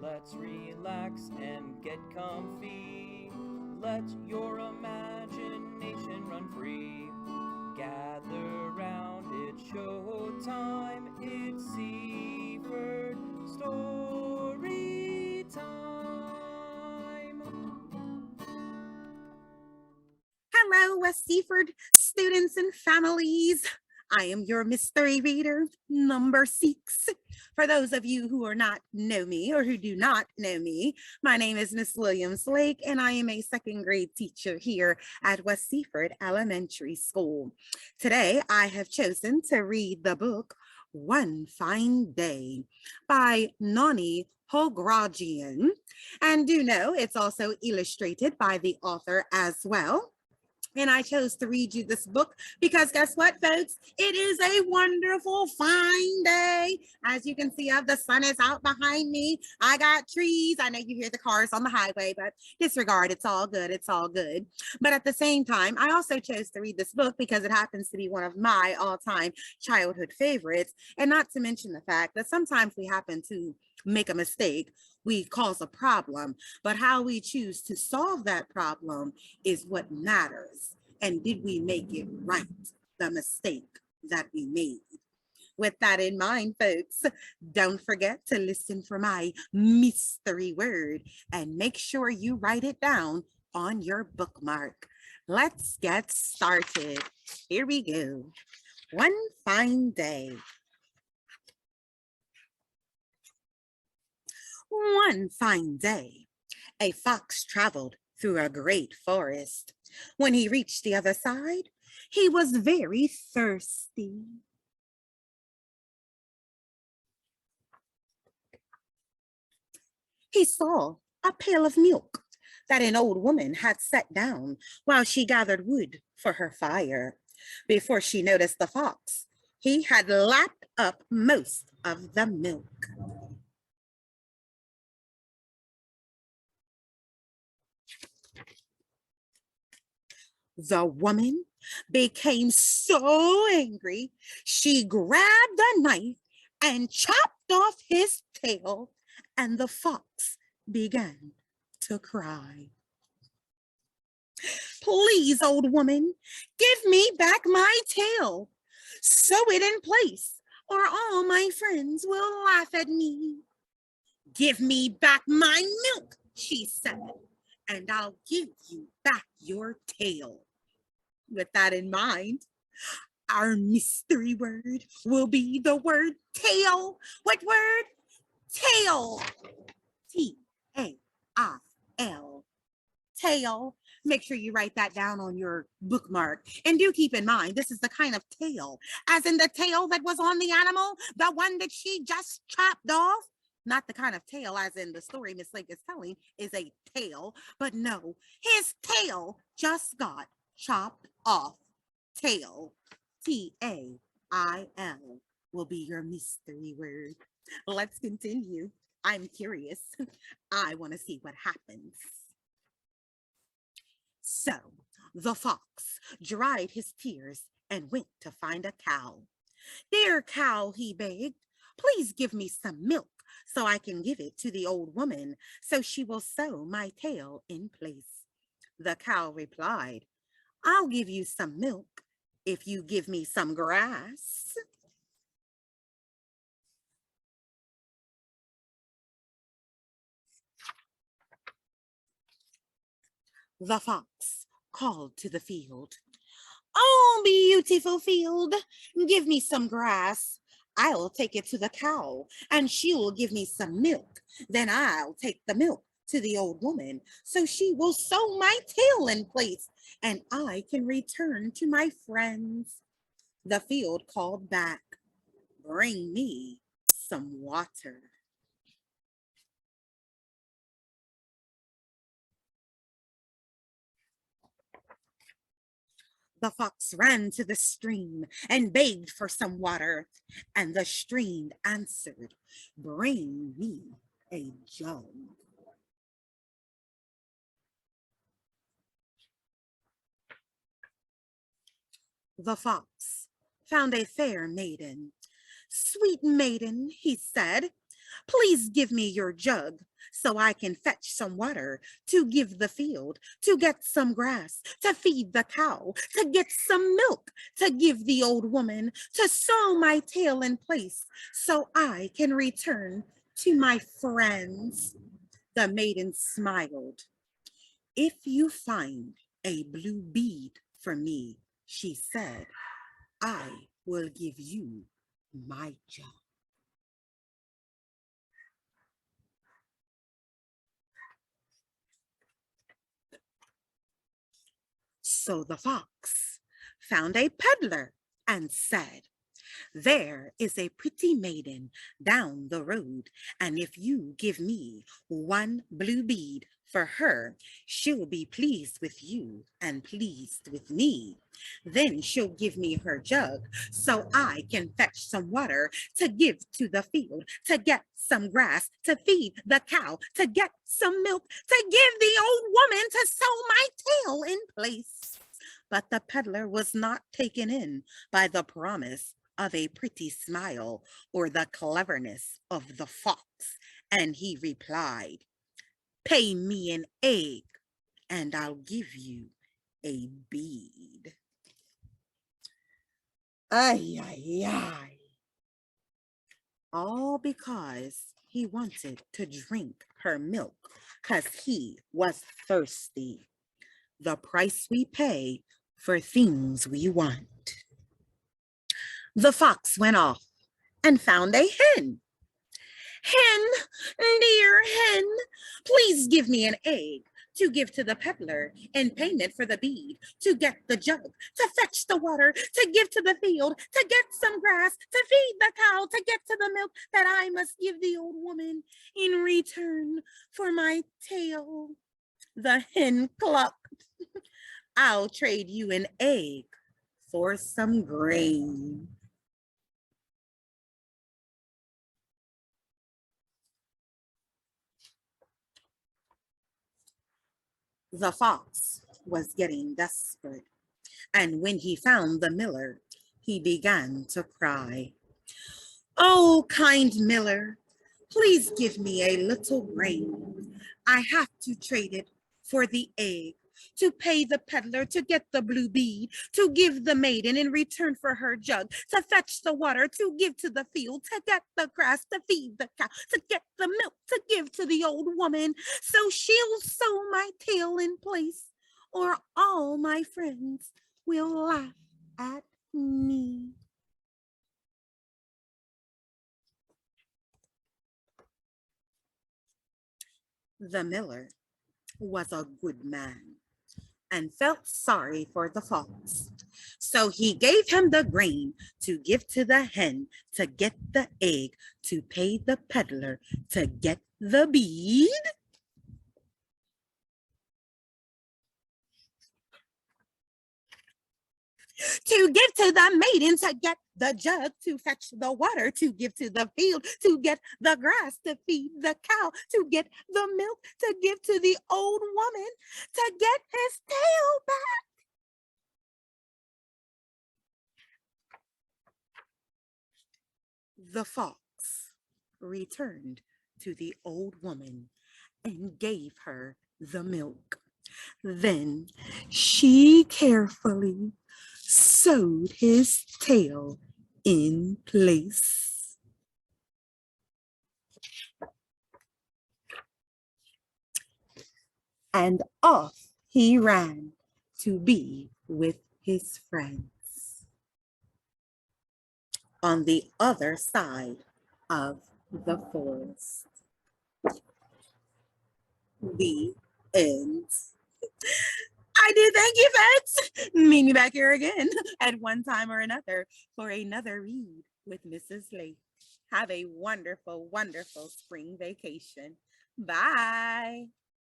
Let's relax and get comfy. Let your imagination run free. Gather round, it's showtime. It's Seaford Story Time. Hello, West Seaford students and families. I am your mystery reader, number 6. For those of you who are not know me or who do not know me, my name is Miss Williams Lake, and I am a second grade teacher here at West Seaford Elementary School. Today, I have chosen to read the book One Fine Day by Nani Hogragian. And do know it's also illustrated by the author as well. And I chose to read you this book because guess what, folks? It is a wonderful, fine day. As you can see, the sun is out behind me. I got trees. I know you hear the cars on the highway, but disregard. It's all good. It's all good. But at the same time, I also chose to read this book because it happens to be one of my all-time childhood favorites. And not to mention the fact that sometimes we happen to make a mistake, we cause a problem, but how we choose to solve that problem is what matters. And did we make it right, the mistake that we made? With that in mind, folks, don't forget to listen for my mystery word and make sure you write it down on your bookmark. Let's get started. Here we go. One fine day. One fine day, a fox traveled through a great forest. When he reached the other side, he was very thirsty. He saw a pail of milk that an old woman had set down while she gathered wood for her fire. Before she noticed the fox, he had lapped up most of the milk. The woman became so angry, she grabbed a knife and chopped off his tail, and the fox began to cry. Please, old woman, give me back my tail. Sew it in place, or all my friends will laugh at me. Give me back my milk, she said, and I'll give you back your tail. With that in mind, our mystery word will be the word tail. What word? Tail. T-A-I-L. Tail. Make sure you write that down on your bookmark. And do keep in mind, this is the kind of tail, as in the tail that was on the animal, the one that she just chopped off. Not the kind of tail, as in the story Miss Lake is telling, is a tail, but no, his tail just got chopped off. Tail. T-A-I-L will be your mystery word. Let's continue. I'm curious. I want to see what happens. So the fox dried his tears and went to find a cow. Dear cow, he begged, please give me some milk so I can give it to the old woman so she will sew my tail in place. The cow replied, I'll give you some milk if you give me some grass. The fox called to the field, oh, beautiful field, give me some grass. I'll take it to the cow and she will give me some milk. Then I'll take the milk to the old woman so she will sew my tail in place and I can return to my friends. The field called back, bring me some water. The fox ran to the stream and begged for some water, and the stream answered, bring me a jug. The fox found a fair maiden. Sweet maiden, he said, Please give me your jug so I can fetch some water to give the field, to get some grass, to feed the cow, to get some milk, to give the old woman, to sew my tail in place so I can return to my friends. The maiden smiled. If you find a blue bead for me, she said, I will give you my jug. So the fox found a peddler and said, there is a pretty maiden down the road, and if you give me one blue bead for her, she'll be pleased with you and pleased with me. Then she'll give me her jug so I can fetch some water to give to the field, to get some grass, to feed the cow, to get some milk, to give the old woman to sew my tail in place. But the peddler was not taken in by the promise of a pretty smile or the cleverness of the fox, and he replied, pay me an egg and I'll give you a bead. Ay, ay, ay. All because he wanted to drink her milk because he was thirsty. The price we pay for things we want. The fox went off and found a hen. Hen, dear hen, please give me an egg to give to the peddler in payment for the bead, to get the jug, to fetch the water, to give to the field, to get some grass, to feed the cow, to get to the milk that I must give the old woman in return for my tail. The hen clucked, I'll trade you an egg for some grain. The fox was getting desperate, and when he found the miller, he began to cry. Oh, kind miller, please give me a little grain. I have to trade it for the egg, to pay the peddler, to get the blue bead, to give the maiden in return for her jug, to fetch the water, to give to the field, to get the grass, to feed the cow, to get the milk, to give to the old woman, so she'll sew my tail in place, or all my friends will laugh at me. The miller was a good man and felt sorry for the fox. So he gave him the grain to give to the hen, to get the egg, to pay the peddler, to get the bead. To give to the maiden, to get the jug, to fetch the water, to give to the field, to get the grass, to feed the cow, to get the milk, to give to the old woman, to get his tail back. The fox returned to the old woman and gave her the milk. Then she carefully sewed his tail in place. And off he ran to be with his friends on the other side of the forest. The end. I do thank you, folks. Meet me back here again at one time or another for another read with Mrs. Lake. Have a wonderful, wonderful spring vacation. Bye.